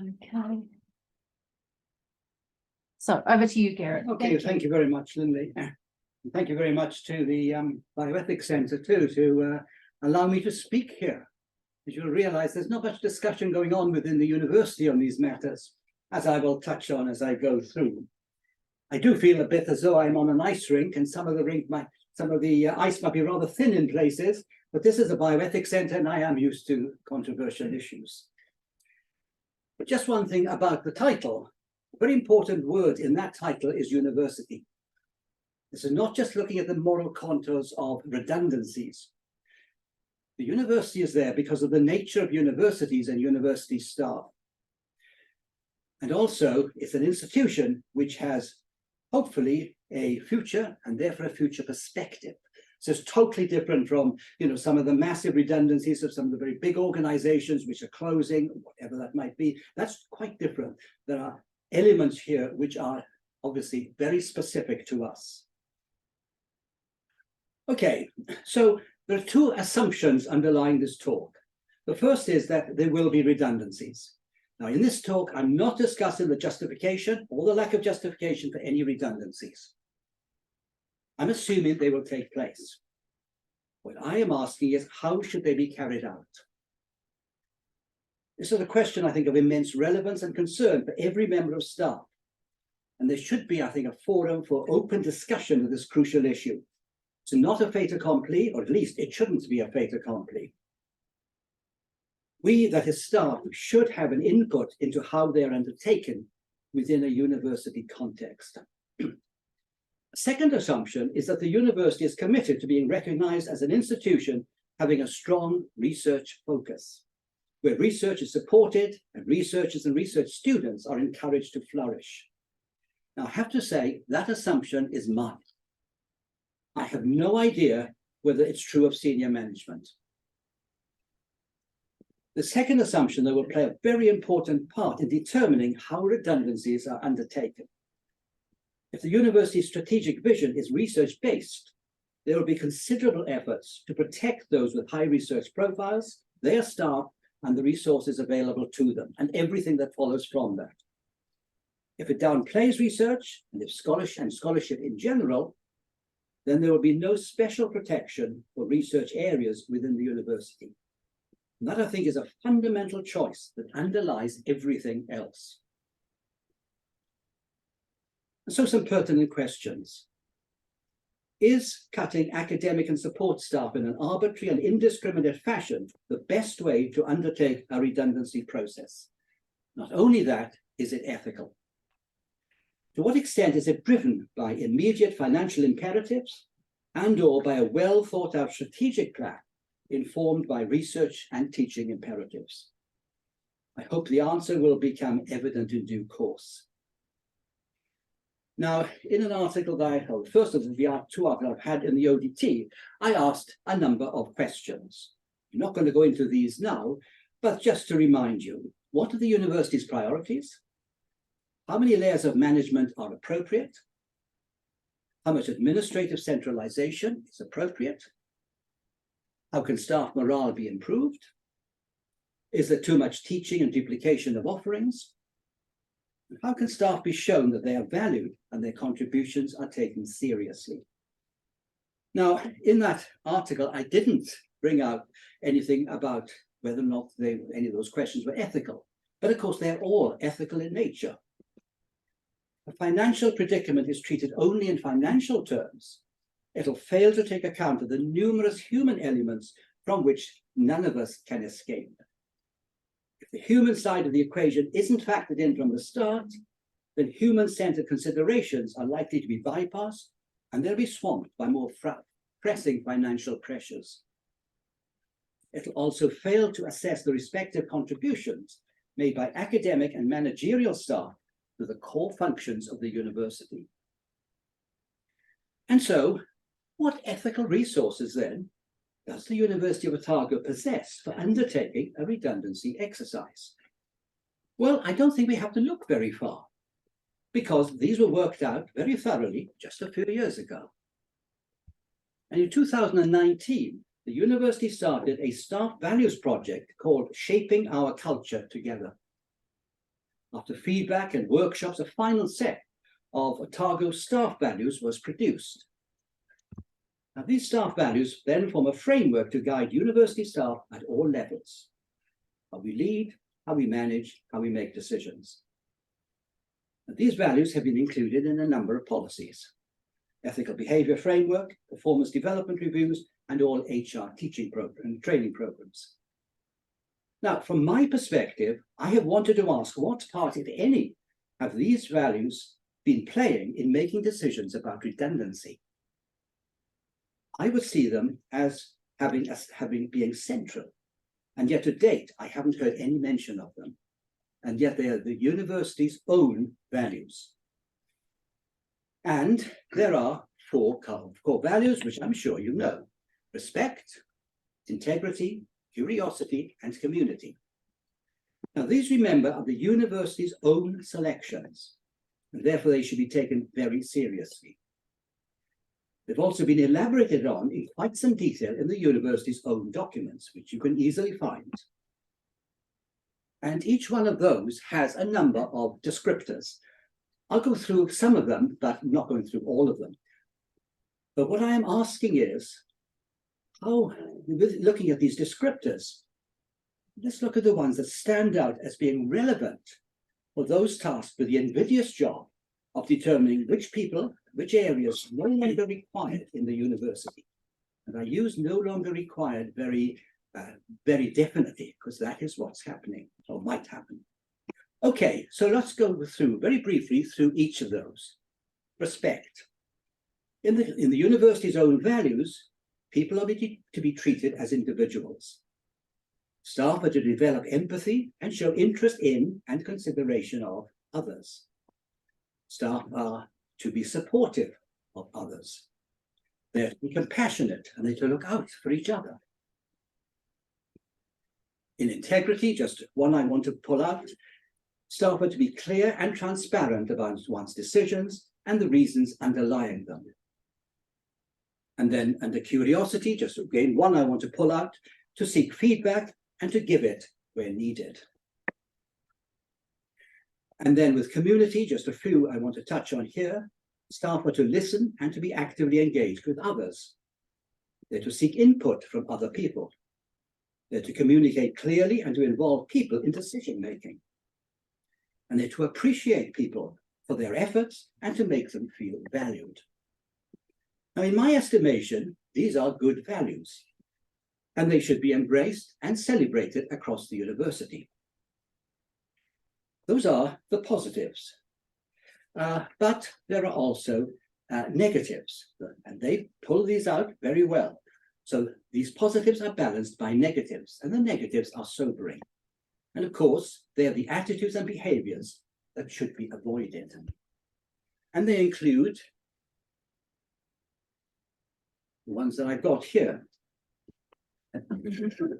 Okay. So over to you, Gareth. Okay, thank you very much, Lindley. Thank you very much to the Bioethics Centre too to allow me to speak here. As you'll realise, there's not much discussion going on within the university on these matters, as I will touch on as I go through. I do feel a bit as though I'm on an ice rink, and some of the ice might be rather thin in places, but this is a Bioethics Centre and I am used to controversial issues. But just one thing about the title. A very important word in that title is university. This is not just looking at the moral contours of redundancies. The university is there because of the nature of universities and university staff. And also, it's an institution which has hopefully a future and therefore a future perspective. So it's totally different from, some of the massive redundancies of some of the very big organizations which are closing, whatever that might be. That's quite different. There are elements here which are obviously very specific to us. Okay, so there are two assumptions underlying this talk. The first is that there will be redundancies. Now, in this talk, I'm not discussing the justification or the lack of justification for any redundancies. I'm assuming they will take place. What I am asking is, how should they be carried out? This is a question, I think, of immense relevance and concern for every member of staff. And there should be, I think, a forum for open discussion of this crucial issue. It's not a fait accompli, or at least it shouldn't be a fait accompli. We, that is staff, should have an input into how they're undertaken within a university context. A second assumption is that the university is committed to being recognized as an institution having a strong research focus, where research is supported and researchers and research students are encouraged to flourish. Now, I have to say that assumption is mine. I have no idea whether it's true of senior management. The second assumption, though, will play a very important part in determining how redundancies are undertaken. If the university's strategic vision is research-based, there will be considerable efforts to protect those with high research profiles, their staff, and the resources available to them, and everything that follows from that. If it downplays research, and if scholarship in general, then there will be no special protection for research areas within the university. And that, I think, is a fundamental choice that underlies everything else. And so some pertinent questions. Is cutting academic and support staff in an arbitrary and indiscriminate fashion the best way to undertake a redundancy process? Not only that, is it ethical? To what extent is it driven by immediate financial imperatives and/or by a well thought out strategic plan informed by research and teaching imperatives? I hope the answer will become evident in due course. Now, in an article that first of the two articles I've had in the ODT, I asked a number of questions. I'm not going to go into these now, but just to remind you, what are the university's priorities? How many layers of management are appropriate? How much administrative centralization is appropriate? How can staff morale be improved? Is there too much teaching and duplication of offerings? How can staff be shown that they are valued and their contributions are taken seriously? Now, in that article, I didn't bring out anything about whether or not any of those questions were ethical, but of course they're all ethical in nature. A financial predicament is treated only in financial terms. It'll fail to take account of the numerous human elements from which none of us can escape. If the human side of the equation isn't factored in from the start, then human-centered considerations are likely to be bypassed and they'll be swamped by more pressing financial pressures. It'll also fail to assess the respective contributions made by academic and managerial staff to the core functions of the university. And so, what ethical resources then does the University of Otago possess for undertaking a redundancy exercise? Well, I don't think we have to look very far, because these were worked out very thoroughly just a few years ago. And in 2019, the university started a staff values project called Shaping Our Culture Together. After feedback and workshops, a final set of Otago staff values was produced. Now, these staff values then form a framework to guide university staff at all levels. How we lead, how we manage, how we make decisions. And these values have been included in a number of policies: ethical behavior framework, performance development reviews, and all HR teaching and training programs. Now, from my perspective, I have wanted to ask what part, if any, have these values been playing in making decisions about redundancy? I would see them as being central, and yet to date, I haven't heard any mention of them. And yet they are the university's own values. And there are four core values, which I'm sure you know: respect, integrity, curiosity, and community. Now, these, remember, are the university's own selections, and therefore they should be taken very seriously. They've also been elaborated on in quite some detail in the university's own documents, which you can easily find. And each one of those has a number of descriptors. I'll go through some of them, but I'm not going through all of them. But what I am asking is, how, looking at these descriptors, let's look at the ones that stand out as being relevant for those tasked with the invidious job of determining which people, which areas no longer required in the university. And I use no longer required very definitely, because that is what's happening or might happen. Okay, so let's go through very briefly through each of those. Respect. In the university's own values, people are to be treated as individuals. Staff are to develop empathy and show interest in and consideration of others. Staff are to be supportive of others. They're to be compassionate and they're to look out for each other. In integrity, just one I want to pull out, staff are to be clear and transparent about one's decisions and the reasons underlying them. And then under curiosity, just again, one I want to pull out, to seek feedback and to give it where needed. And then with community, just a few I want to touch on here. Staff are to listen and to be actively engaged with others. They're to seek input from other people. They're to communicate clearly and to involve people in decision-making. And they're to appreciate people for their efforts and to make them feel valued. Now, in my estimation, these are good values, and they should be embraced and celebrated across the university. Those are the positives. But there are also negatives, and they pull these out very well. So these positives are balanced by negatives, and the negatives are sobering. And of course, they are the attitudes and behaviors that should be avoided. And they include the ones that I've got here.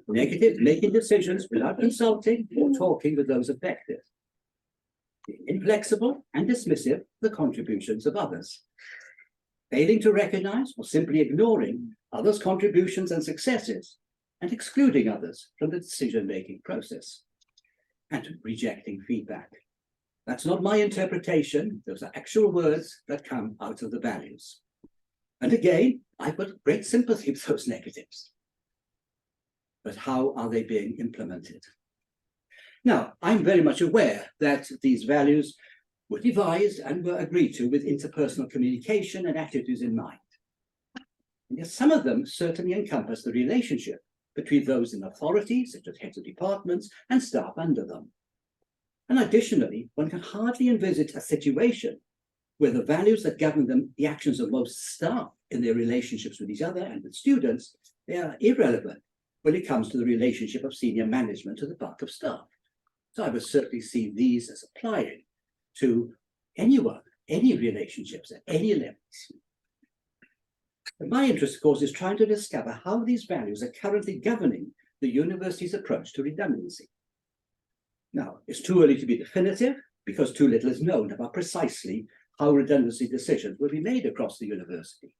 Negative, making decisions without consulting or talking with those affected. Inflexible and dismissive of the contributions of others. Failing to recognize or simply ignoring others' contributions and successes and excluding others from the decision-making process. And rejecting feedback. That's not my interpretation. Those are actual words that come out of the values. And again, I've got great sympathy with those negatives. But how are they being implemented? Now, I'm very much aware that these values were devised and were agreed to with interpersonal communication and attitudes in mind. And yet some of them certainly encompass the relationship between those in authority, such as heads of departments, and staff under them. And additionally, one can hardly envisage a situation where the values that govern them, the actions of most staff in their relationships with each other and with students, they are irrelevant when it comes to the relationship of senior management to the bulk of staff. So I would certainly see these as applying to anyone, any relationships at any levels. But my interest, of course, is trying to discover how these values are currently governing the university's approach to redundancy. Now, it's too early to be definitive because too little is known about precisely how redundancy decisions will be made across the university.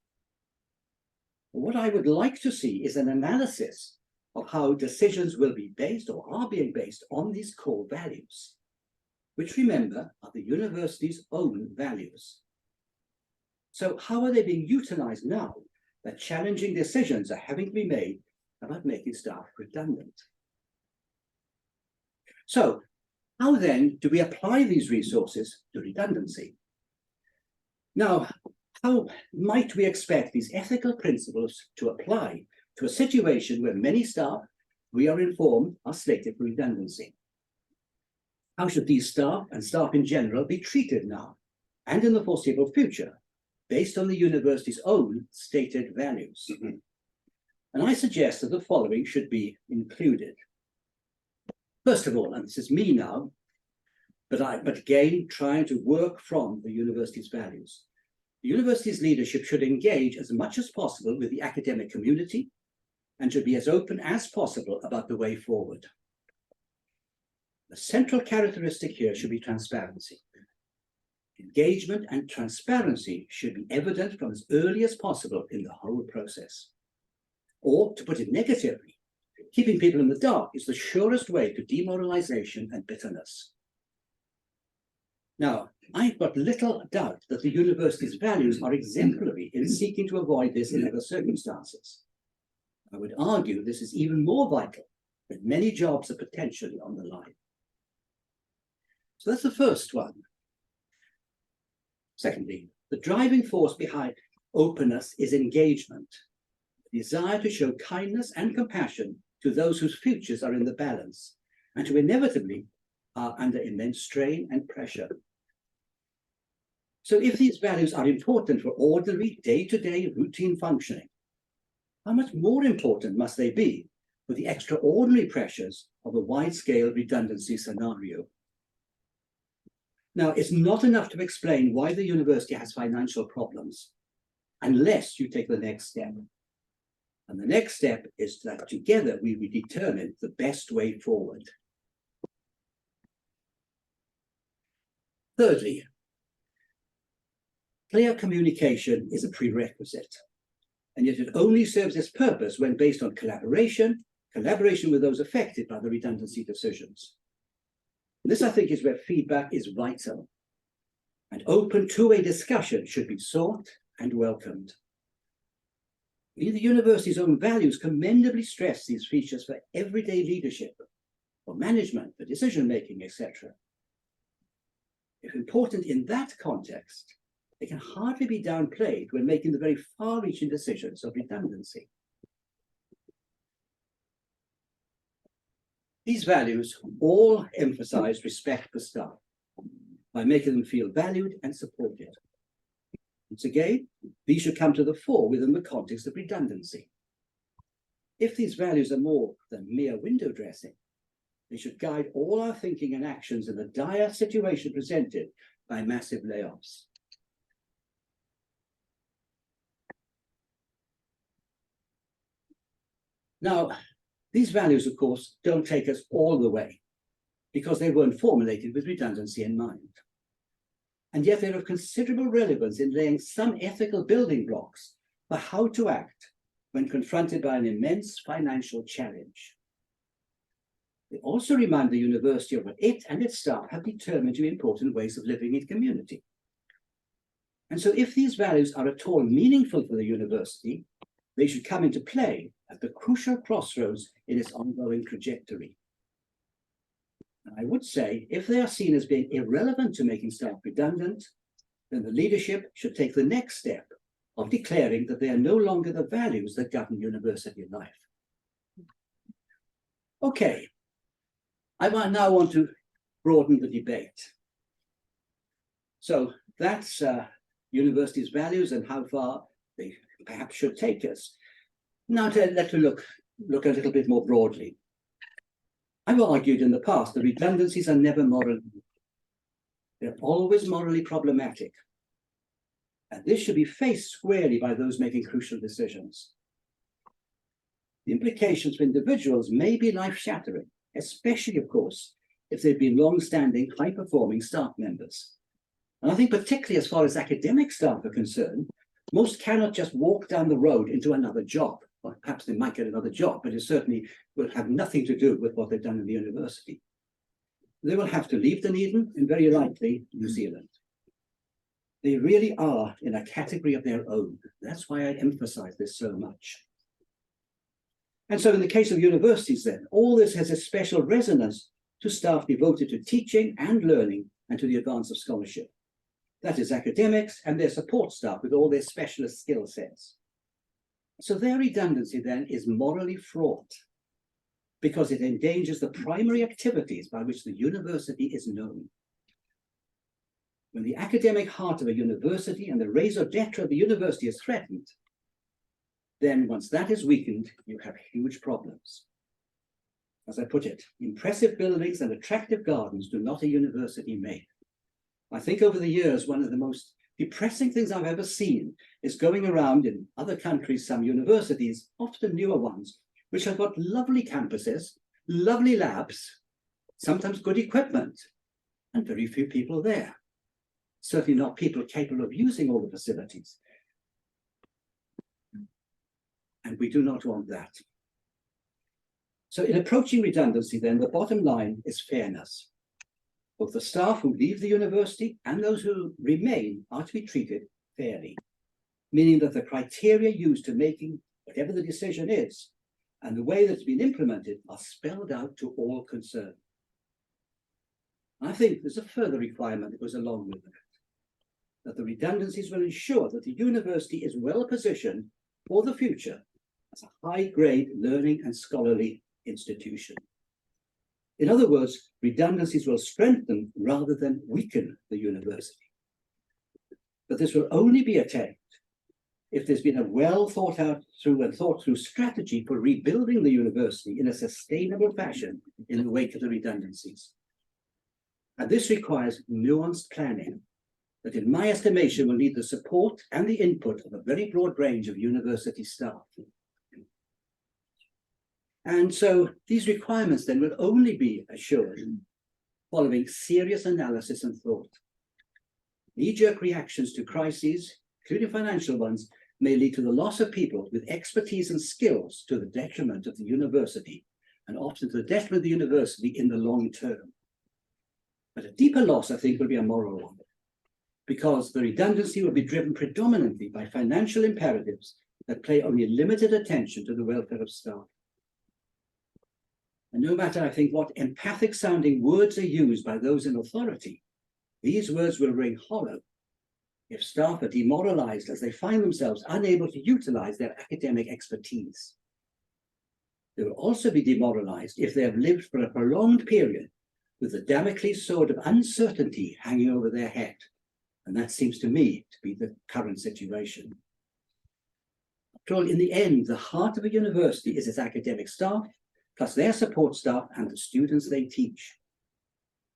But what I would like to see is an analysis of how decisions will be based or are being based on these core values, which, remember, are the university's own values. So how are they being utilized now that challenging decisions are having to be made about making staff redundant? So how then do we apply these resources to redundancy? Now, how might we expect these ethical principles to apply to a situation where many staff, we are informed, are slated for redundancy? How should these staff and staff in general be treated now and in the foreseeable future based on the university's own stated values? And I suggest that the following should be included. First of all, and this is me now, but again, trying to work from the university's values. The university's leadership should engage as much as possible with the academic community and should be as open as possible about the way forward. The central characteristic here should be transparency. Engagement and transparency should be evident from as early as possible in the whole process. Or, to put it negatively, keeping people in the dark is the surest way to demoralization and bitterness. Now, I've got little doubt that the university's values are exemplary in seeking to avoid this in other circumstances. I would argue this is even more vital when many jobs are potentially on the line. So that's the first one. Secondly, the driving force behind openness is engagement, the desire to show kindness and compassion to those whose futures are in the balance and who inevitably are under immense strain and pressure. So if these values are important for ordinary, day-to-day routine functioning, how much more important must they be for the extraordinary pressures of a wide-scale redundancy scenario? Now, it's not enough to explain why the university has financial problems unless you take the next step. And the next step is that together we will determine the best way forward. Thirdly, clear communication is a prerequisite, and yet it only serves its purpose when based on collaboration with those affected by the redundancy decisions. This, I think, is where feedback is vital, and open two-way discussion should be sought and welcomed. The university's own values commendably stress these features for everyday leadership, for management, for decision-making, etc. If important in that context, they can hardly be downplayed when making the very far-reaching decisions of redundancy. These values all emphasize respect for staff by making them feel valued and supported. Once again, these should come to the fore within the context of redundancy. If these values are more than mere window dressing, they should guide all our thinking and actions in the dire situation presented by massive layoffs. Now, these values, of course, don't take us all the way because they weren't formulated with redundancy in mind. And yet they're of considerable relevance in laying some ethical building blocks for how to act when confronted by an immense financial challenge. They also remind the university of what it and its staff have determined to be important ways of living in community. And so if these values are at all meaningful for the university, they should come into play at the crucial crossroads in its ongoing trajectory. And I would say, if they are seen as being irrelevant to making staff redundant, then the leadership should take the next step of declaring that they are no longer the values that govern university life. Okay, I now want to broaden the debate. So that's university's values and how far they perhaps should take us. Now let's look a little bit more broadly. I've argued in the past that redundancies are never morally. They're always morally problematic. And this should be faced squarely by those making crucial decisions. The implications for individuals may be life-shattering, especially, of course, if they've been long-standing, high-performing staff members. And I think particularly as far as academic staff are concerned, most cannot just walk down the road into another job. Well, perhaps they might get another job, but it certainly will have nothing to do with what they've done in the university. they will have to leave Dunedin and very likely New Zealand. They really are in a category of their own. That's why I emphasize this so much. And so in the case of universities then, all this has a special resonance to staff devoted to teaching and learning and to the advance of scholarship. That is academics and their support staff with all their specialist skill sets. So their redundancy then is morally fraught because it endangers the primary activities by which the university is known. When the academic heart of a university and the raison d'etre of the university is threatened, then once that is weakened, you have huge problems. As I put it, impressive buildings and attractive gardens do not a university make. I think over the years, one of the most depressing things I've ever seen is going around in other countries, some universities, often newer ones, which have got lovely campuses, lovely labs, sometimes good equipment, and very few people there. Certainly not people capable of using all the facilities. And we do not want that. So in approaching redundancy, then, the bottom line is fairness. Both the staff who leave the university and those who remain are to be treated fairly, meaning that the criteria used to making whatever the decision is and the way that's been implemented are spelled out to all concerned. I think there's a further requirement that goes along with that the redundancies will ensure that the university is well positioned for the future as a high-grade learning and scholarly institution. In other words, redundancies will strengthen rather than weaken the university. But this will only be attained if there's been a well thought through strategy for rebuilding the university in a sustainable fashion in the wake of the redundancies. And this requires nuanced planning that, in my estimation, will need the support and the input of a very broad range of university staff. And so these requirements then will only be assured following serious analysis and thought. Knee-jerk reactions to crises, including financial ones, may lead to the loss of people with expertise and skills to the detriment of the university, and often to the detriment of the university in the long term. But a deeper loss, I think, will be a moral one, because the redundancy will be driven predominantly by financial imperatives that pay only limited attention to the welfare of staff. And no matter, I think, what empathic sounding words are used by those in authority, these words will ring hollow if staff are demoralized as they find themselves unable to utilize their academic expertise. They will also be demoralized if they have lived for a prolonged period with the Damocles sword of uncertainty hanging over their head. And that seems to me to be the current situation. After all, in the end, the heart of a university is its academic staff, plus their support staff and the students they teach.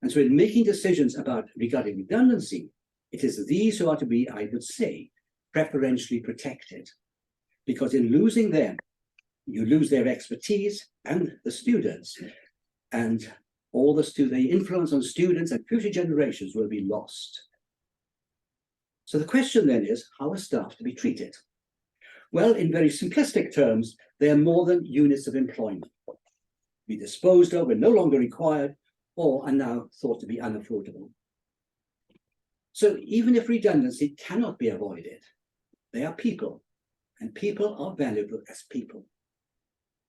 And so in making decisions regarding redundancy, it is these who are to be, I would say, preferentially protected. Because in losing them, you lose their expertise and the students, and all the influence on students and future generations will be lost. So the question then is, how are staff to be treated? Well, in very simplistic terms, they are more than units of employment. Be disposed of and no longer required, or are now thought to be unaffordable. So even if redundancy cannot be avoided, they are people, and people are valuable as people.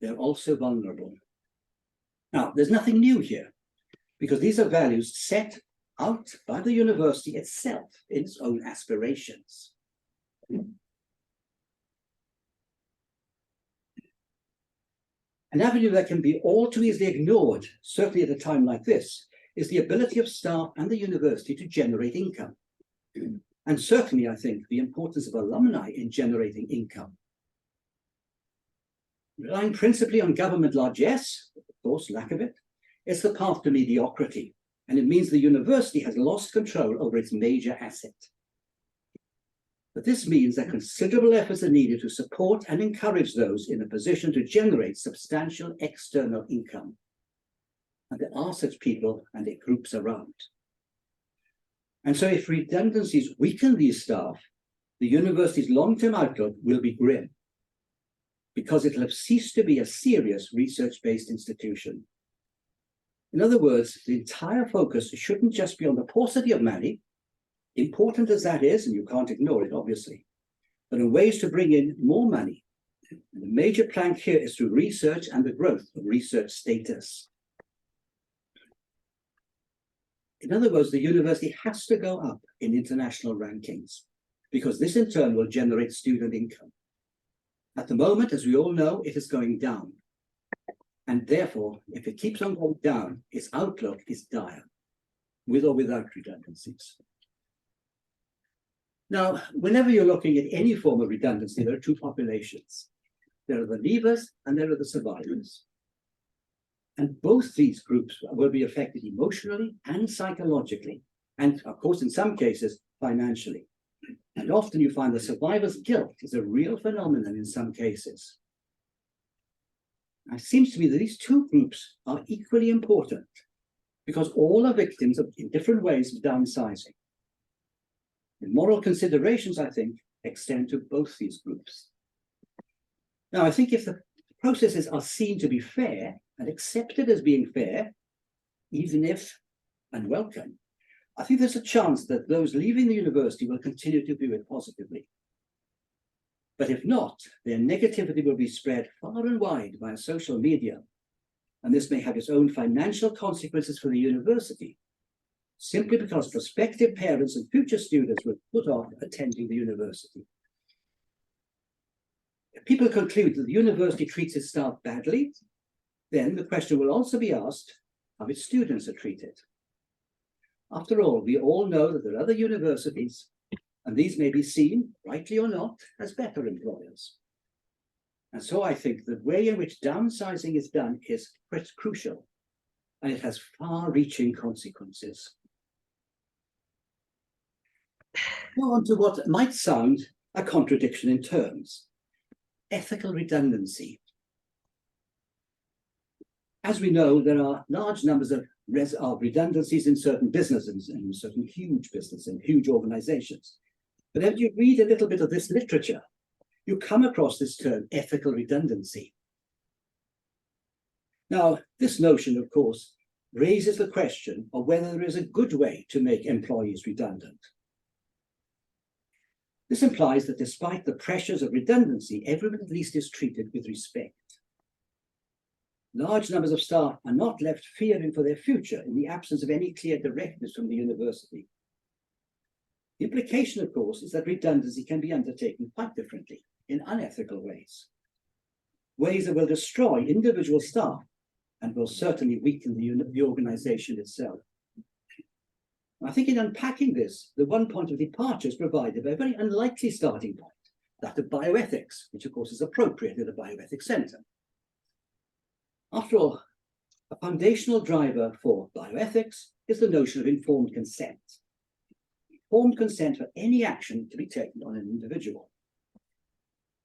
They're also vulnerable. Now, there's nothing new here, because these are values set out by the university itself in its own aspirations. An avenue that can be all too easily ignored, certainly at a time like this, is the ability of staff and the university to generate income. And certainly, I think, the importance of alumni in generating income. Relying principally on government largesse, of course, lack of it, is the path to mediocrity, and it means the university has lost control over its major asset. But this means that considerable efforts are needed to support and encourage those in a position to generate substantial external income. And there are such people and their groups around. And so if redundancies weaken these staff, the university's long-term outlook will be grim, because it will have ceased to be a serious research-based institution. In other words, the entire focus shouldn't just be on the paucity of money, important as that is, and you can't ignore it, obviously, but on ways to bring in more money. And the major plank here is through research and the growth of research status. In other words, the university has to go up in international rankings, because this in turn will generate student income. At the moment, as we all know, it is going down. And therefore, if it keeps on going down, its outlook is dire, with or without redundancies. Now, whenever you're looking at any form of redundancy, there are two populations. There are the leavers and there are the survivors. And both these groups will be affected emotionally and psychologically, and of course, in some cases, financially. And often you find the survivor's guilt is a real phenomenon in some cases. It seems to me that these two groups are equally important because all are victims of, in different ways, of downsizing. The moral considerations, I think, extend to both these groups. Now, I think if the processes are seen to be fair and accepted as being fair, even if unwelcome, I think there's a chance that those leaving the university will continue to view it positively. But if not, their negativity will be spread far and wide via social media, and this may have its own financial consequences for the university, simply because prospective parents and future students will put off attending the university. If people conclude that the university treats its staff badly, then the question will also be asked how its students are treated. After all, we all know that there are other universities, and these may be seen, rightly or not, as better employers. And so I think the way in which downsizing is done is crucial, and it has far-reaching consequences. Now on to what might sound a contradiction in terms: ethical redundancy. As we know, there are large numbers of redundancies in certain businesses, in certain huge businesses, and huge organizations. But as you read a little bit of this literature, you come across this term, ethical redundancy. Now, this notion, of course, raises the question of whether there is a good way to make employees redundant. This implies that despite the pressures of redundancy, everyone at least is treated with respect. Large numbers of staff are not left fearing for their future in the absence of any clear directives from the university. The implication, of course, is that redundancy can be undertaken quite differently, in unethical ways, ways that will destroy individual staff and will certainly weaken the organization itself. I think in unpacking this, the one point of departure is provided by a very unlikely starting point, that of bioethics, which of course is appropriate in the Bioethics Centre. After all, a foundational driver for bioethics is the notion of informed consent. Informed consent for any action to be taken on an individual.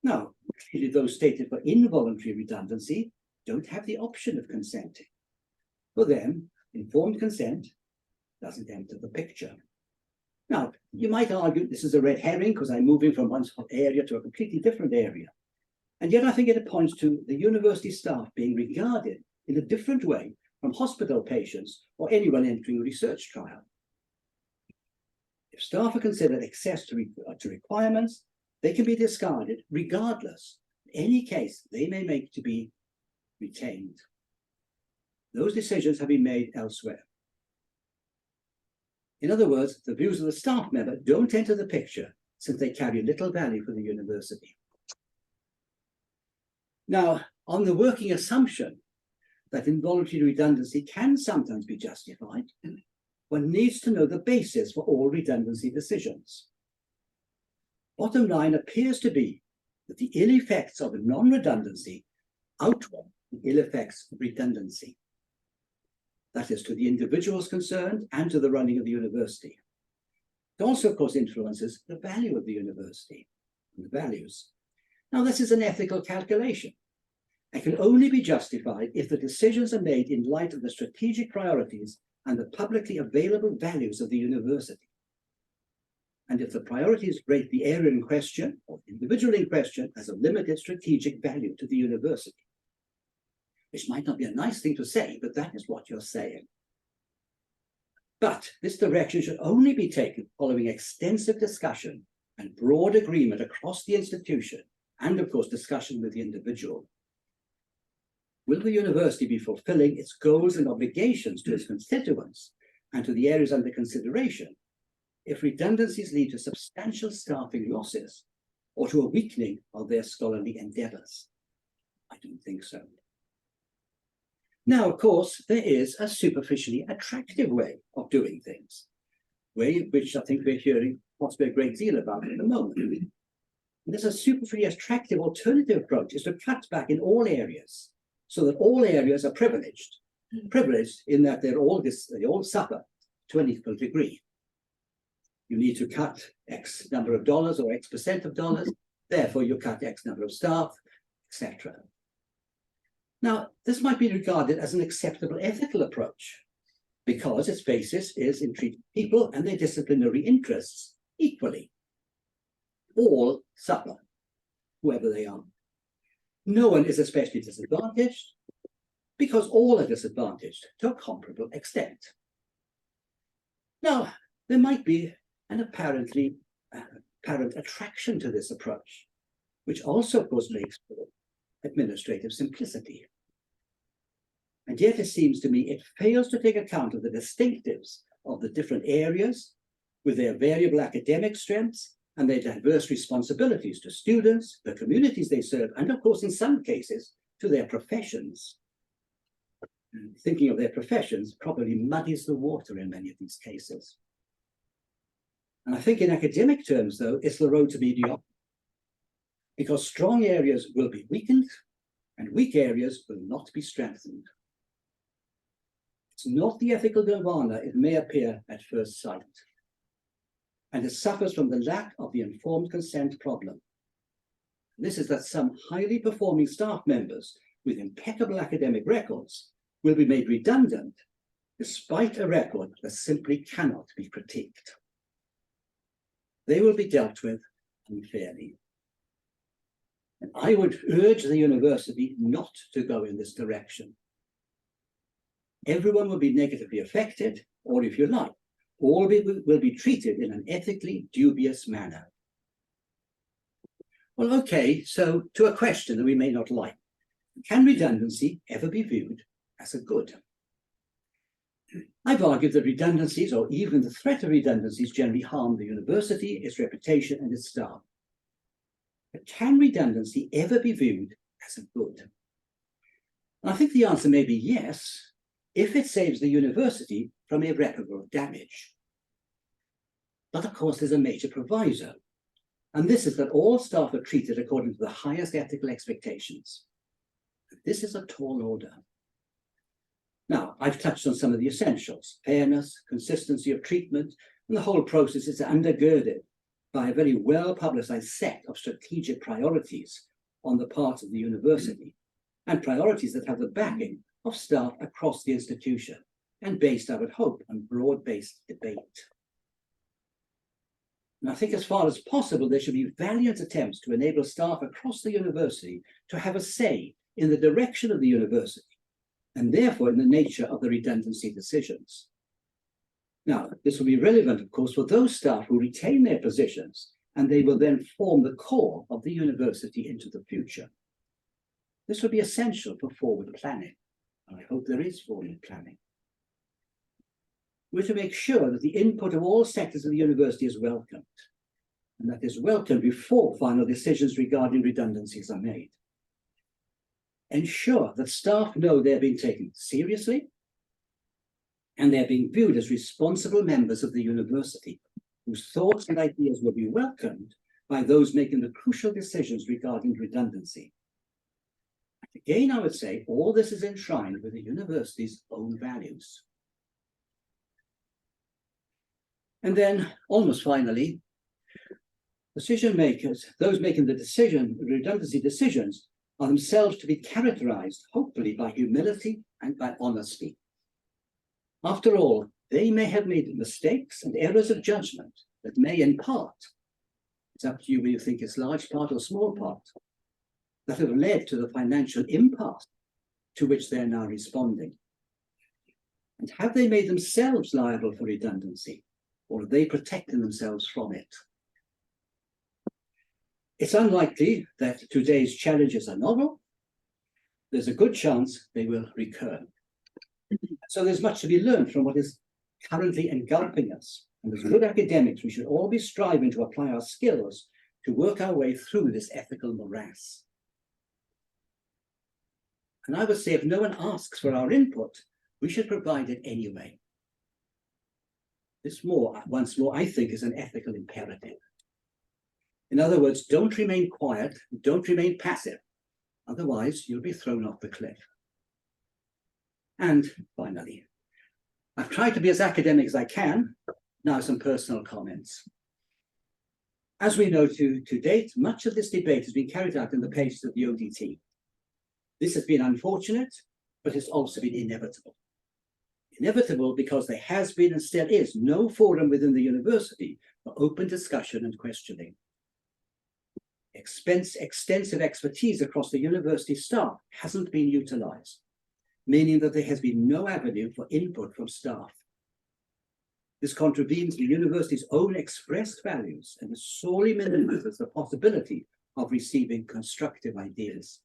Now, clearly those stated for involuntary redundancy don't have the option of consenting. For them, informed consent doesn't enter the picture. Now, you might argue this is a red herring because I'm moving from one area to a completely different area. And yet I think it points to the university staff being regarded in a different way from hospital patients or anyone entering a research trial. If staff are considered excess to requirements, they can be discarded regardless of any case they may make to be retained. Those decisions have been made elsewhere. In other words, the views of the staff member don't enter the picture since they carry little value for the university. Now, on the working assumption that involuntary redundancy can sometimes be justified, one needs to know the basis for all redundancy decisions. Bottom line appears to be that the ill effects of non-redundancy outweigh the ill effects of redundancy. That is, to the individuals concerned and to the running of the university. It also, of course, influences the value of the university and the values. Now, this is an ethical calculation. It can only be justified if the decisions are made in light of the strategic priorities and the publicly available values of the university. And if the priorities rate the area in question or the individual in question as a limited strategic value to the university. which might not be a nice thing to say, but that is what you're saying. But this direction should only be taken following extensive discussion and broad agreement across the institution, and of course discussion with the individual. Will the university be fulfilling its goals and obligations to its constituents and to the areas under consideration if redundancies lead to substantial staffing losses or to a weakening of their scholarly endeavours? I don't think so. Now, of course, there is a superficially attractive way of doing things, which I think we're hearing possibly a great deal about at the moment. And there's a superficially attractive alternative approach is to cut back in all areas so that all areas are privileged. Privileged in that they all suffer to an equal degree. You need to cut X number of dollars or X percent of dollars, therefore you cut X number of staff, etc. Now, this might be regarded as an acceptable ethical approach because its basis is in treating people and their disciplinary interests equally. All suffer, whoever they are. No one is especially disadvantaged because all are disadvantaged to a comparable extent. Now, there might be an apparent attraction to this approach, which also, of course, makes for administrative simplicity. And yet it seems to me it fails to take account of the distinctives of the different areas with their variable academic strengths and their diverse responsibilities to students, the communities they serve, and of course, in some cases, to their professions. And thinking of their professions probably muddies the water in many of these cases. And I think in academic terms, though, it's the road to mediocrity, because strong areas will be weakened and weak areas will not be strengthened. It's not the ethical nirvana it may appear at first sight, and it suffers from the lack of the informed consent problem. This is that some highly performing staff members with impeccable academic records will be made redundant despite a record that simply cannot be critiqued. They will be dealt with unfairly. And I would urge the university not to go in this direction. Everyone will be negatively affected, or if you like, all will be treated in an ethically dubious manner. Well, okay, so to a question that we may not like. Can redundancy ever be viewed as a good? I've argued that redundancies, or even the threat of redundancies, generally harm the university, its reputation, and its staff. But can redundancy ever be viewed as a good? And I think the answer may be yes, if it saves the university from irreparable damage. But of course, there's a major proviso, and this is that all staff are treated according to the highest ethical expectations. This is a tall order. Now, I've touched on some of the essentials: fairness, consistency of treatment, and the whole process is undergirded by a very well-publicized set of strategic priorities on the part of the university, and priorities that have the backing of staff across the institution, and based, I would hope, on broad-based debate. And I think as far as possible, there should be valiant attempts to enable staff across the university to have a say in the direction of the university, and therefore in the nature of the redundancy decisions. Now, this will be relevant, of course, for those staff who retain their positions, and they will then form the core of the university into the future. This will be essential for forward planning, and I hope there is forward planning. We're to make sure that the input of all sectors of the university is welcomed, and that is welcomed before final decisions regarding redundancies are made. Ensure that staff know they're being taken seriously and they're being viewed as responsible members of the university, whose thoughts and ideas will be welcomed by those making the crucial decisions regarding redundancy. And again, I would say all this is enshrined with the university's own values. And then, almost finally, decision makers, those making the redundancy decisions, are themselves to be characterized, hopefully, by humility and by honesty. After all, they may have made mistakes and errors of judgment that may, in part, it's up to you whether you think it's large part or small part, that have led to the financial impasse to which they're now responding? And have they made themselves liable for redundancy, or are they protecting themselves from it? It's unlikely that today's challenges are novel. There's a good chance they will recur. So there's much to be learned from what is currently engulfing us. And as good academics, we should all be striving to apply our skills to work our way through this ethical morass. And I would say if no one asks for our input, we should provide it anyway. This once more, I think, is an ethical imperative. In other words, don't remain quiet, don't remain passive. Otherwise, you'll be thrown off the cliff. And finally, I've tried to be as academic as I can. Now some personal comments. As we know to date, much of this debate has been carried out in the pages of the ODT. This has been unfortunate, but it's also been inevitable. Inevitable because there has been and still is no forum within the university for open discussion and questioning. Extensive expertise across the university staff hasn't been utilized, meaning that there has been no avenue for input from staff. This contravenes the university's own expressed values and sorely minimizes the possibility of receiving constructive ideas.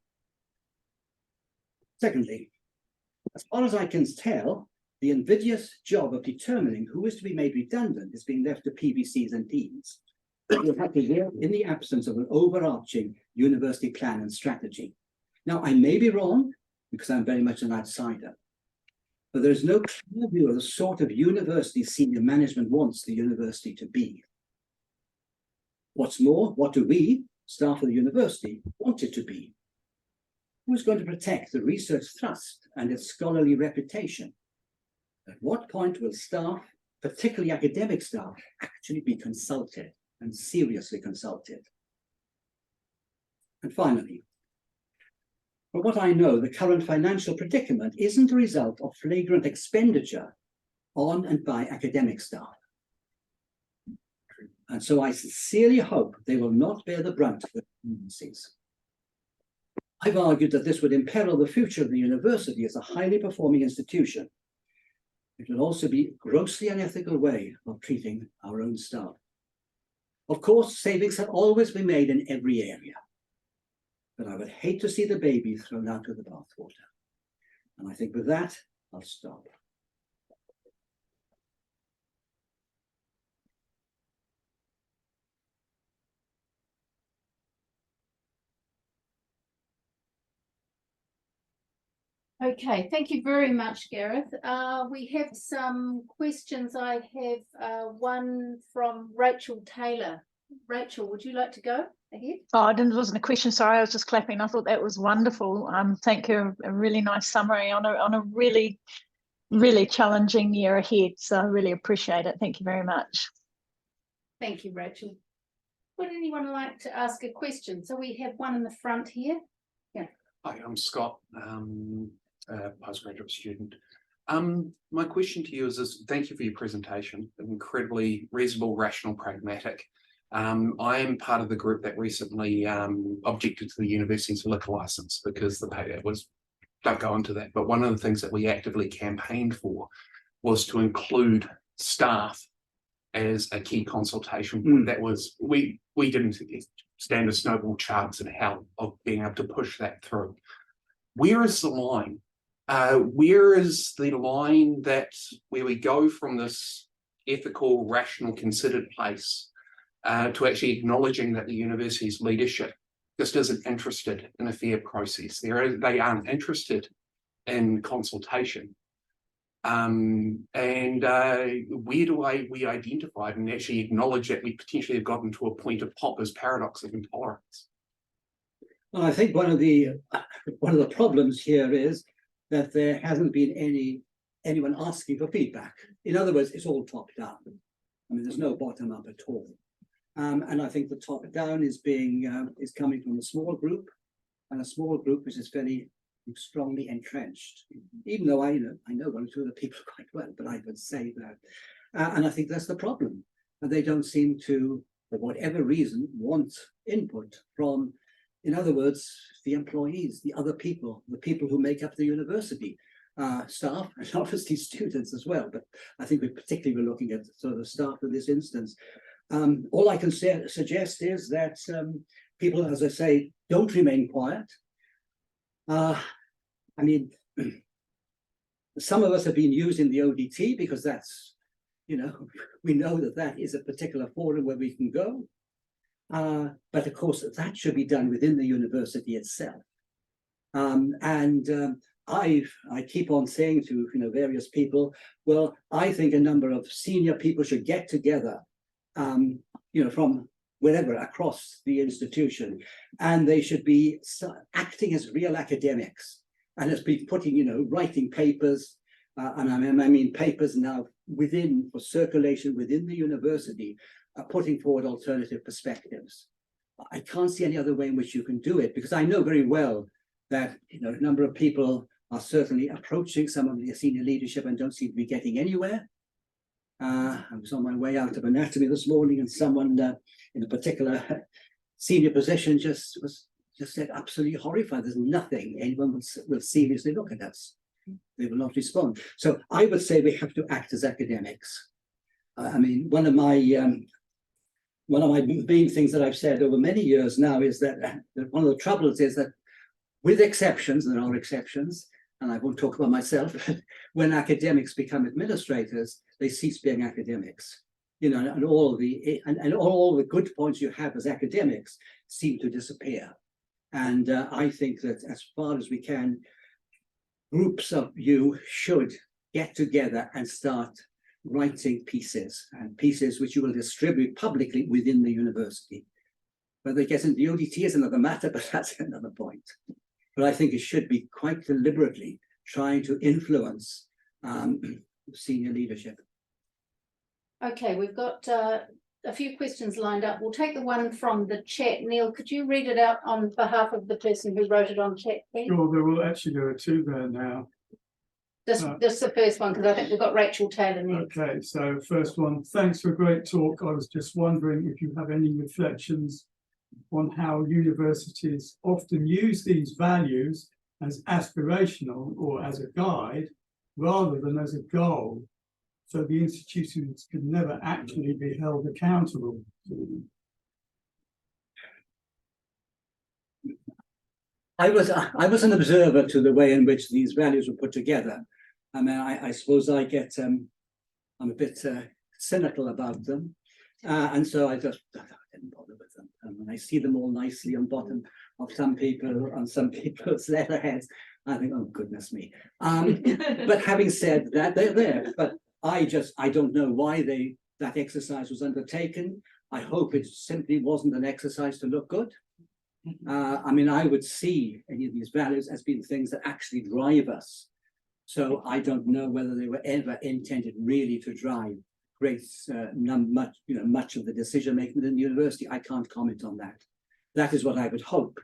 Secondly, as far as I can tell, the invidious job of determining who is to be made redundant is being left to PVCs and deans, who will have to work in the absence of an overarching university plan and strategy. Now, I may be wrong, because I'm very much an outsider, but there is no clear view of the sort of university senior management wants the university to be. What's more, what do we, staff of the university, want it to be? Who's going to protect the research thrust and its scholarly reputation? At what point will staff, particularly academic staff, actually be consulted and seriously consulted? And finally, from what I know, the current financial predicament isn't a result of flagrant expenditure on and by academic staff. And so I sincerely hope they will not bear the brunt of the redundancies. I've argued that this would imperil the future of the university as a highly performing institution. It will also be a grossly unethical way of treating our own staff. Of course, savings have always been made in every area, but I would hate to see the baby thrown out with the bathwater. And I think with that, I'll stop. Okay, thank you very much, Gareth. We have some questions. I have one from Rachel Taylor. Rachel, would you like to go ahead? Oh, it wasn't a question, sorry, I was just clapping. I thought that was wonderful. Thank you, a really nice summary on a really, really challenging year ahead. So I really appreciate it. Thank you very much. Thank you, Rachel. Would anyone like to ask a question? So we have one in the front here. Yeah. Hi, I'm Scott, postgraduate student. My question to you is thank you for your presentation, incredibly reasonable, rational, pragmatic. I am part of the group that recently objected to the university's liquor license because the pay was, don't go into that, but one of the things that we actively campaigned for was to include staff as a key consultation. That was, we didn't stand a snowball chance in hell of being able to push that through. Where is the line? Where is the line where we go from this ethical, rational, considered place to actually acknowledging that the university's leadership just isn't interested in a fair process? They aren't interested in consultation. And where do we identify and actually acknowledge that we potentially have gotten to a point of Popper's paradox of intolerance? Well, I think one of the problems here is that there hasn't been anyone asking for feedback. In other words, it's all top down. I mean, there's no bottom up at all. And I think the top down is coming from a small group, and a small group which is very strongly entrenched. Even though I know one or two of the people quite well, but I would say that. And I think that's the problem. And they don't seem to, for whatever reason, want input from in other words, the employees, the other people, the people who make up the university, staff, and obviously students as well. But I think we particularly were looking at sort of staff in this instance. All I can suggest is that people, as I say, don't remain quiet. I mean, some of us have been using the ODT because that's, you know, we know that that is a particular forum where we can go. But of course, that should be done within the university itself. I keep on saying to various people, well, I think a number of senior people should get together, from wherever across the institution, and they should be acting as real academics and as be putting, writing papers, and I mean papers now for circulation within the university, putting forward alternative perspectives. I can't see any other way in which you can do it, because I know very well that a number of people are certainly approaching some of the senior leadership and don't seem to be getting anywhere. I was on my way out of anatomy this morning, and someone in a particular senior position just said, absolutely horrified. There's nothing anyone will seriously look at us. They will not respond. So I would say we have to act as academics. I mean, one of my main things that I've said over many years now is that one of the troubles is that, with exceptions, and there are exceptions, and I won't talk about myself, when academics become administrators, they cease being academics. And all the good points you have as academics seem to disappear. And I think that as far as we can, groups of you should get together and start writing pieces, and pieces which you will distribute publicly within the university. Whether it gets into the ODT is another matter, but that's another point. But I think it should be quite deliberately trying to influence senior leadership. Okay, we've got a few questions lined up. We'll take the one from the chat. Neil, could you read it out on behalf of the person who wrote it on chat, please? Sure, there are two there now. Just the first one, because I think we've got Rachel Taylor next. Okay, so first one, thanks for a great talk. I was just wondering if you have any reflections on how universities often use these values as aspirational or as a guide rather than as a goal, so the institutions can never actually be held accountable to them. I was an observer to the way in which these values were put together. I mean, I suppose I get I'm a bit cynical about them, and so I just didn't bother with them. And when I see them all nicely on bottom of some people's letterheads, I think, oh goodness me. But having said that, they're there. But I don't know why that exercise was undertaken. I hope it simply wasn't an exercise to look good. I mean, I would see any of these values as being things that actually drive us. So I don't know whether they were ever intended really to drive much of the decision making within the university. I can't comment on that. That is what I would hope,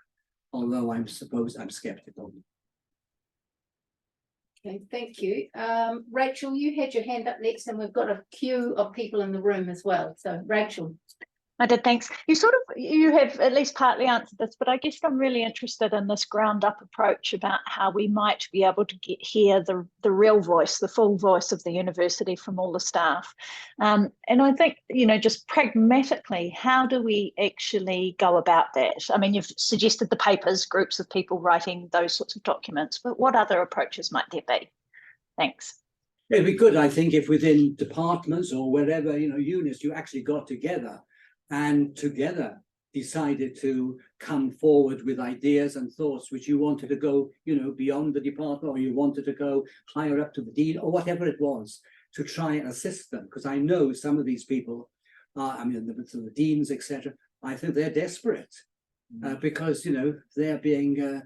although I'm skeptical. Okay, thank you. Rachel, you had your hand up next, and we've got a queue of people in the room as well. So Rachel. I did, thanks. You have at least partly answered this, but I guess I'm really interested in this ground up approach about how we might be able to hear the real voice, the full voice of the university from all the staff. And I think, just pragmatically, how do we actually go about that? I mean, you've suggested the papers, groups of people writing those sorts of documents, but what other approaches might there be? Thanks. It'd be good, I think, if within departments or wherever, units, you actually got together and together decided to come forward with ideas and thoughts which you wanted to go, beyond the department, or you wanted to go higher up to the dean, or whatever it was, to try and assist them. Because I know some of these people, the deans, etc., I think they're desperate because, they're being,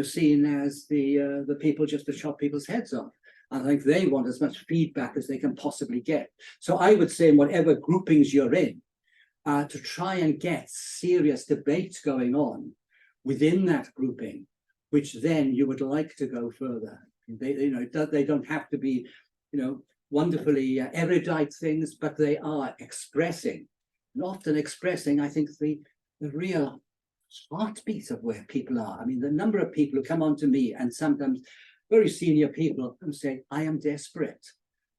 seen as the people just to chop people's heads off. I think they want as much feedback as they can possibly get. So I would say in whatever groupings you're in, to try and get serious debate going on within that grouping, which then you would like to go further. They don't have to be, wonderfully erudite things, but they are expressing, and often expressing, I think, the real heartbeat of where people are. I mean, the number of people who come on to me, and sometimes very senior people, who say, I am desperate.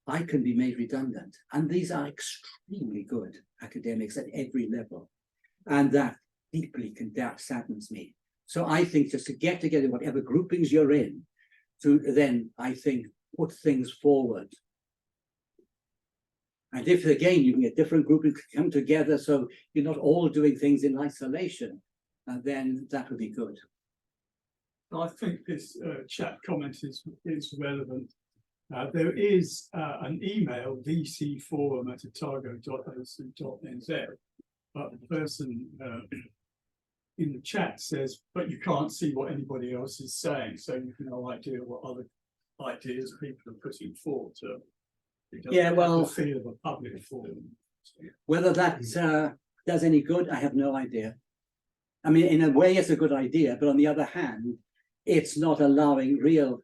I can be made redundant. And these are extremely good academics at every level. And that deeply saddens me. So I think just to get together, whatever groupings you're in, to then, I think, put things forward. And if, again, you can get different groupings come together, so you're not all doing things in isolation, then that would be good. I think this chat comment is relevant. There is an email, vcforum@otago.ac.nz, but the person in the chat says, but you can't see what anybody else is saying, so you have no idea what other ideas people are putting forward. Yeah, well, the feel of a public forum. Whether that does any good, I have no idea. I mean, in a way, it's a good idea, but on the other hand, it's not allowing real,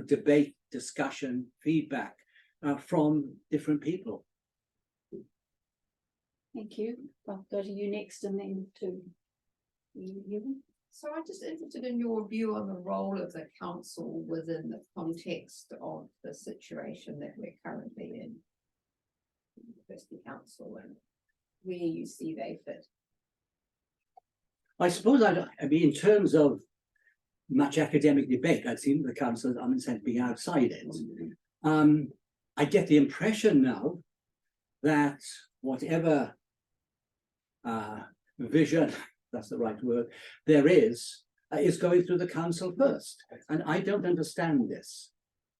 debate, discussion, feedback from different people. Thank you. I'll go to you next, and then to you. So I'm just interested in your view on the role of the council within the context of the situation that we're currently in. University Council, and where you see they fit. I suppose I mean, in terms of much academic debate, I've seen the council, I'm instead being outside it. I get the impression now that whatever vision, that's the right word, there is going through the council first. And I don't understand this.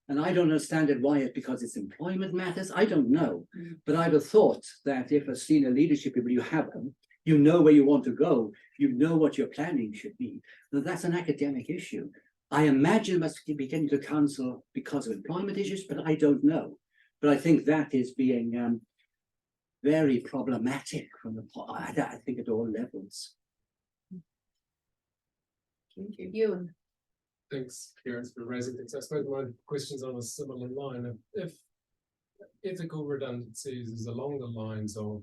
And I don't understand it, why it's because it's employment matters. I don't know. But I'd have thought that if a senior leadership people, you have them, you know where you want to go, you know what your planning should be. That's an academic issue. I imagine it must be getting to council because of employment issues, but I don't know. But I think that is being very problematic from I think at all levels. Thank you. You. Thanks, Gareth, for raising things. I suppose my question's on a similar line. If ethical redundancies is along the lines of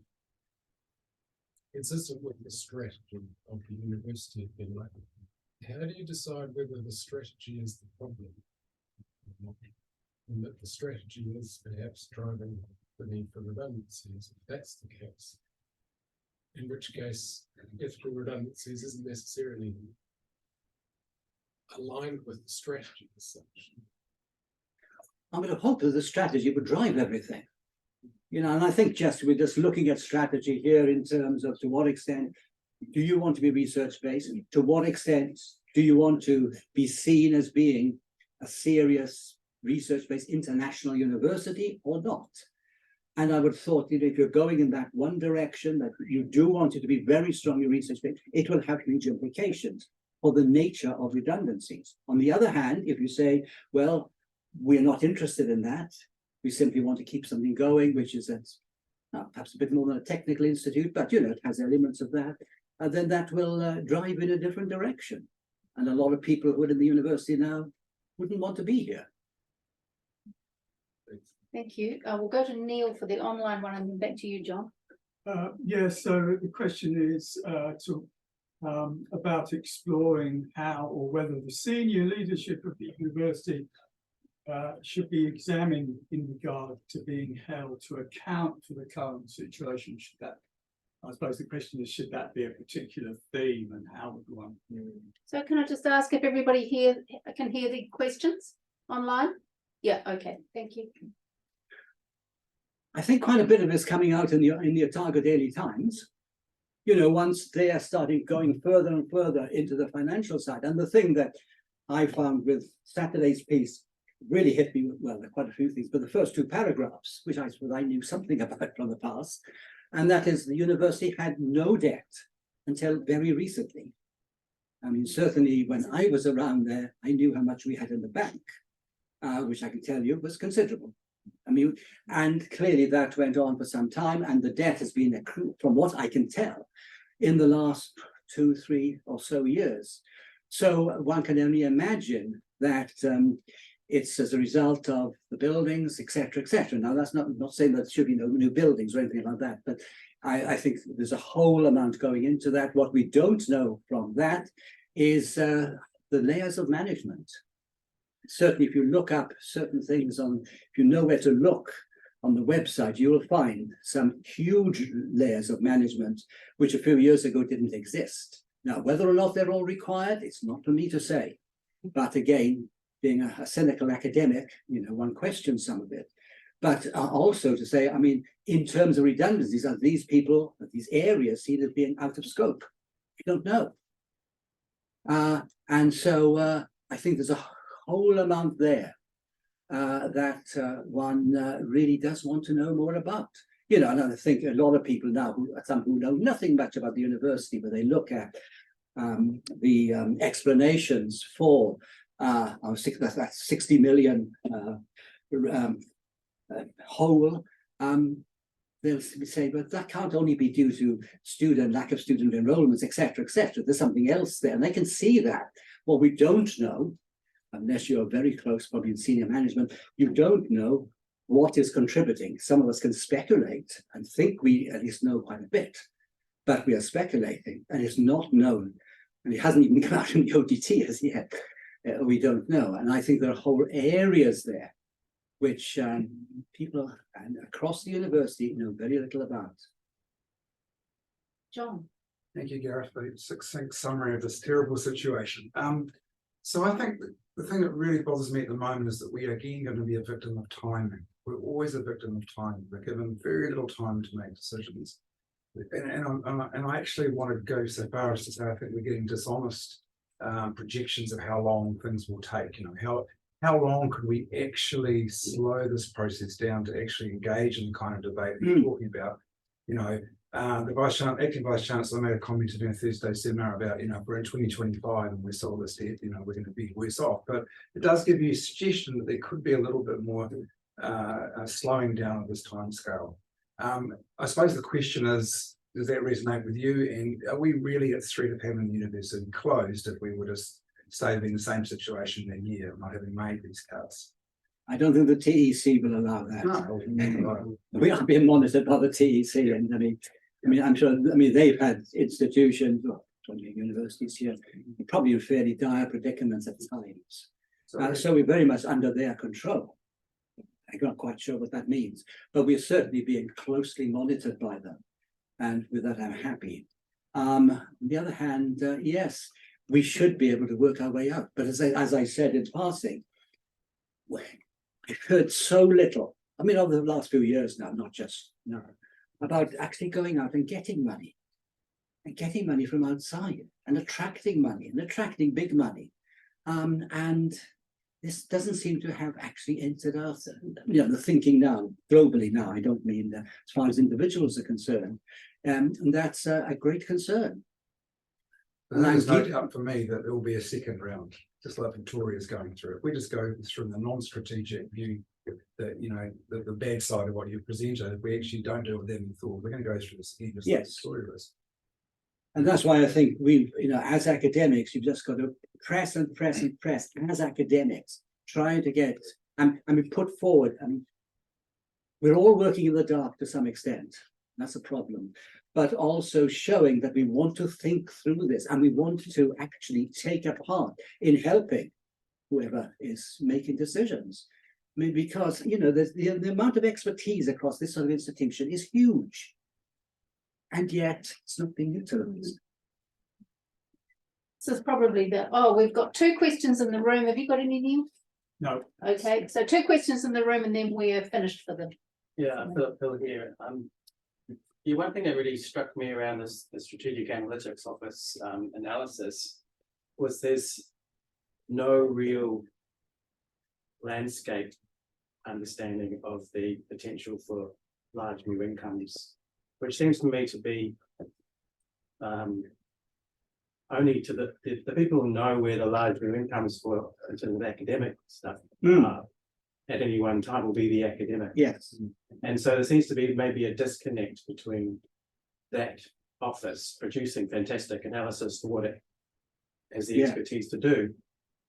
consistent with the strategy of the university, how do you decide whether the strategy is the problem? And that the strategy is perhaps driving the need for redundancies, if that's the case. In which case, ethical redundancies isn't necessarily aligned with the strategy as such. I would have hoped that the strategy would drive everything. And I think we're just looking at strategy here in terms of to what extent do you want to be research-based? To what extent do you want to be seen as being a serious research-based international university or not? And I would have thought, if you're going in that one direction, that you do want it to be very strongly research-based, it will have huge implications for the nature of redundancies. On the other hand, if you say, well, we're not interested in that, we simply want to keep something going, which is perhaps a bit more than a technical institute, but it has elements of that, then that will drive in a different direction. And a lot of people who are in the university now wouldn't want to be here. Thank you. We'll go to Neil for the online one, and then back to you, John. So the question is about exploring how or whether the senior leadership of the university should be examined in regard to being held to account for the current situation. I suppose the question is, should that be a particular theme, and how would one? So can I just ask if everybody here can hear the questions online? Yeah, okay, thank you. I think quite a bit of this coming out in the Otago Daily Times. Once they are starting going further and further into the financial side. And the thing that I found with Saturday's piece really hit me, well, there are quite a few things, but the first two paragraphs, which I suppose I knew something about from the past, and that is the university had no debt until very recently. I mean, certainly when I was around there, I knew how much we had in the bank, which I can tell you was considerable. I mean, and clearly that went on for some time, and the debt has been accrued, from what I can tell, in the last 2, 3 or so years. So one can only imagine that it's as a result of the buildings, etc., etc. Now, that's not saying that there should be no new buildings or anything like that, but I think there's a whole amount going into that. What we don't know from that is the layers of management. Certainly, if you look up certain things if you know where to look on the website, you will find some huge layers of management, which a few years ago didn't exist. Now, whether or not they're all required, it's not for me to say. But again, being a cynical academic, one questions some of it. But also to say, I mean, in terms of redundancies, are these people, these areas seen as being out of scope? I don't know. And so I think there's a whole amount there that one really does want to know more about. And I think a lot of people now, some who know nothing much about the university, but they look at the explanations for that 60 million hole. They'll say, but that can't only be due to lack of student enrollments, etc., etc. There's something else there, and they can see that. What we don't know, unless you're very close, probably in senior management, you don't know what is contributing. Some of us can speculate and think we at least know quite a bit, but we are speculating, and it's not known, and it hasn't even come out in the ODT as yet. We don't know, and I think there are whole areas there which people across the university know very little about. John. Thank you, Gareth, for a succinct summary of this terrible situation. So I think the thing that really bothers me at the moment is that we are again going to be a victim of timing. We're always a victim of timing. We're given very little time to make decisions. And I actually want to go so far as to say I think we're getting dishonest projections of how long things will take. How long could we actually slow this process down to actually engage in the kind of debate that you're talking about? The acting vice chancellor made a comment in a Thursday seminar about, if we're in 2025 and we're still this debt, we're going to be worse off. But it does give you a suggestion that there could be a little bit more slowing down of this time scale. I suppose the question is, does that resonate with you? And are we really at threat of having the university closed if we were to stay in the same situation in a year, not having made these cuts? I don't think the TEC will allow that. No. We are being monitored by the TEC, and I'm sure. They've had institutions, universities here, probably in fairly dire predicaments at times. So we're very much under their control. I'm not quite sure what that means, but we're certainly being closely monitored by them, and with that, I'm happy. On the other hand, yes, we should be able to work our way out. But as I said in passing, we've heard so little. Over the last few years now, not just now, about actually going out and getting money from outside, and attracting money, and attracting big money. And this doesn't seem to have actually entered us. The thinking now, globally now, I don't mean as far as individuals are concerned. And that's a great concern. And there's no doubt for me that there will be a second round, just like Victoria's going through. If we just go through the non-strategic view, that the bad side of what you presented, if we actually don't do what them thought, we're going to go through this again, just like Victoria is. And that's why I think we, as academics, you've just got to press and press and press as academics, trying to get, put forward. We're all working in the dark to some extent. That's a problem. But also showing that we want to think through this, and we want to actually take a part in helping whoever is making decisions. Because there's the amount of expertise across this sort of institution is huge, and yet it's not being utilised. So it's probably we've got 2 questions in the room. Have you got any, Neil? No. Okay, so 2 questions in the room, and then we are finished for them. Yeah, Phil here. One thing that really struck me around the strategic analytics office analysis was there's no real landscape understanding of the potential for large new incomes, which seems to me to be only to the people who know where the large new incomes for in terms of academic stuff at any one time will be the academic. Yes. And so there seems to be maybe a disconnect between that office producing fantastic analysis for what it has the expertise to do,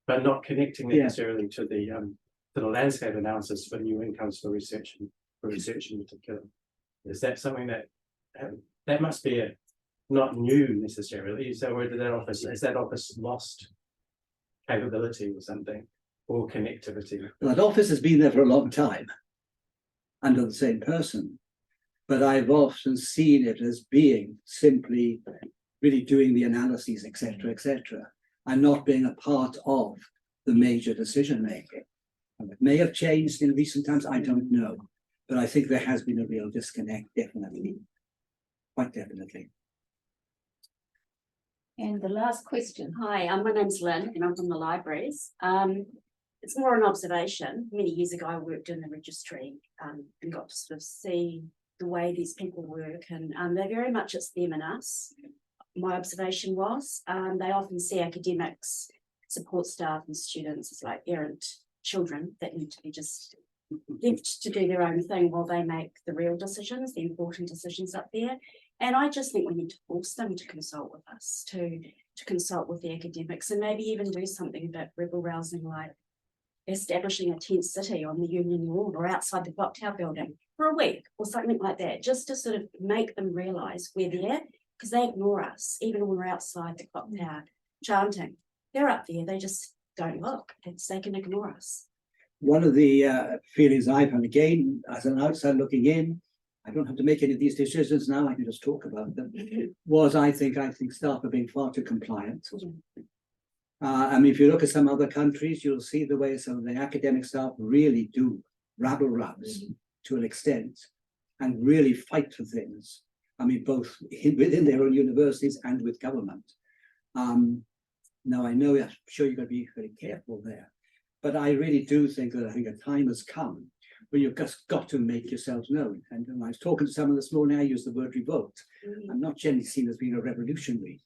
but not connecting necessarily to the landscape analysis for new incomes for research in particular. Is that something that that must be not new necessarily. So whether has that office lost capability or something, or connectivity? That office has been there for a long time under the same person, but I've often seen it as being simply really doing the analyses, etc., and not being a part of the major decision making. And it may have changed in recent times, I don't know, but I think there has been a real disconnect, definitely, quite definitely. And the last question. Hi, my name's Lynn and I'm from the libraries. It's more an observation. Many years ago, I worked in the registry and got to sort of see the way these people work, and they're very much it's them and us. My observation was they often see academics, support staff and students as like errant children that need to be just left to do their own thing while they make the real decisions, the important decisions up there. And I just think we need to force them to consult with us, to consult with the academics, and maybe even do something a bit rebel rousing, like establishing a tent city on the Union Lawn or outside the Clock Tower building for a week or something like that, just to sort of make them realise we're there, because they ignore us, even when we're outside the Clock Tower chanting. They're up there, they just don't look, they can ignore us. One of the feelings I've had, again, as an outsider looking in, I don't have to make any of these decisions now, I can just talk about them, was I think staff are being far too compliant. I mean, if you look at some other countries, you'll see the way some of the academic staff really do rabble-rouse to an extent and really fight for things. I mean, both within their own universities and with government. Now, I'm sure you've got to be very careful there, but I really do think that a time has come when you've just got to make yourselves known. And when I was talking to someone this morning, I used the word revolt. I'm not generally seen as being a revolutionary,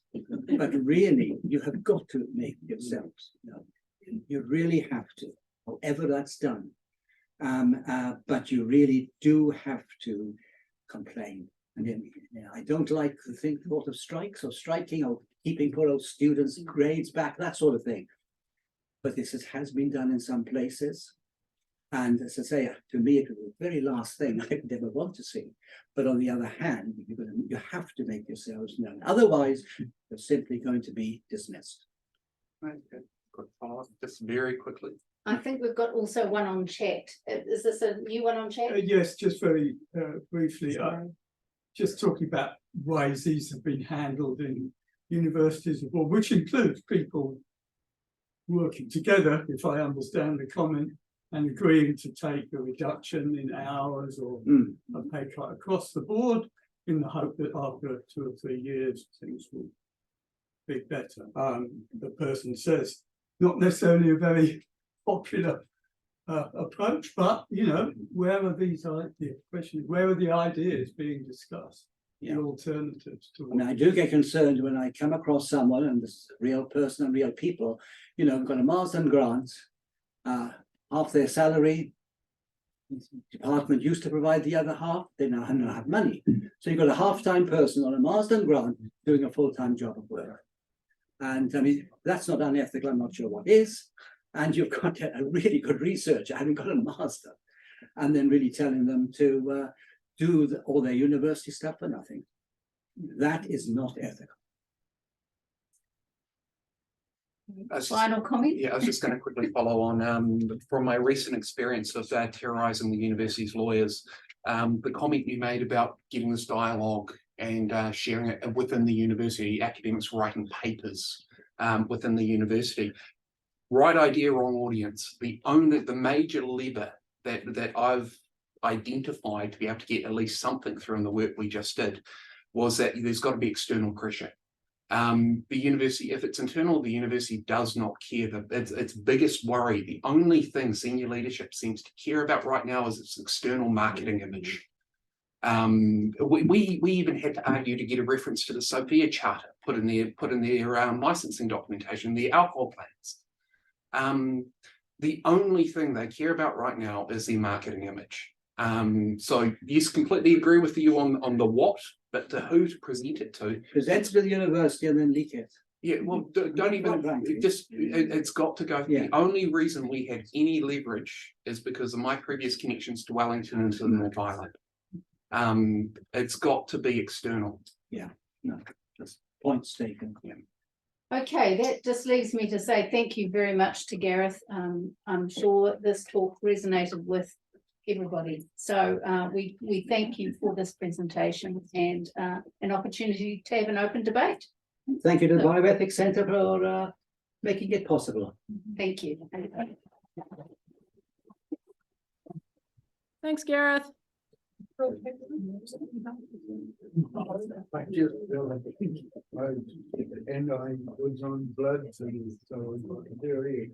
but really, you have got to make yourselves known. You really have to, however that's done. But you really do have to complain. And then, I don't like the thought of strikes or striking or keeping poor old students' grades back, that sort of thing. But this has been done in some places. And as I say, to me, it was the very last thing I would ever want to see. But on the other hand, you have to make yourselves known. Otherwise, you're simply going to be dismissed. Okay, quick follow-up, just very quickly. I think we've got also one on chat. Is this a new one on chat? Yes, just very briefly. Just talking about ways these have been handled in universities abroad, which includes people working together, if I understand the comment, and agreeing to take a reduction in hours or a pay cut across the board in the hope that after 2 or 3 years, things will be better. The person says, not necessarily a very popular approach, but, where are these ideas? Question is, where are the ideas being discussed? The alternatives to. I mean, I do get concerned when I come across someone, and this is a real person and real people, got a Marsden grant, half their salary, the department used to provide the other half, they now have money. So you've got a half-time person on a Marsden grant doing a full-time job of work. And I mean, that's not unethical, I'm not sure what is. And you've got a really good researcher having got a master, and then really telling them to do all their university stuff for nothing. That is not ethical. Final comment? Yeah, I was just going to quickly follow on from my recent experience of terrorising the university's lawyers. The comment you made about getting this dialogue and sharing it within the university, academics writing papers within the university. Right idea, wrong audience. The major lever that I've identified to be able to get at least something through in the work we just did was that there's got to be external pressure. The university, if it's internal, the university does not care. Its biggest worry, the only thing senior leadership seems to care about right now is its external marketing image. We even had to argue to get a reference to the Sophia Charter put in their licensing documentation, the alcohol plans. The only thing they care about right now is their marketing image. So yes, completely agree with you on the what, but to who to present it to. Present to the university and then leak it. Yeah, well, don't even, it's got to go. Yeah. The only reason we had any leverage is because of my previous connections to Wellington and to the North Island. It's got to be external. No, just points taken. Okay, that just leaves me to say thank you very much to Gareth. I'm sure this talk resonated with everybody. So we thank you for this presentation and an opportunity to have an open debate. Thank you to the Bioethics Centre for making it possible. Thank you. Thanks, Gareth. And I was on blood, so very,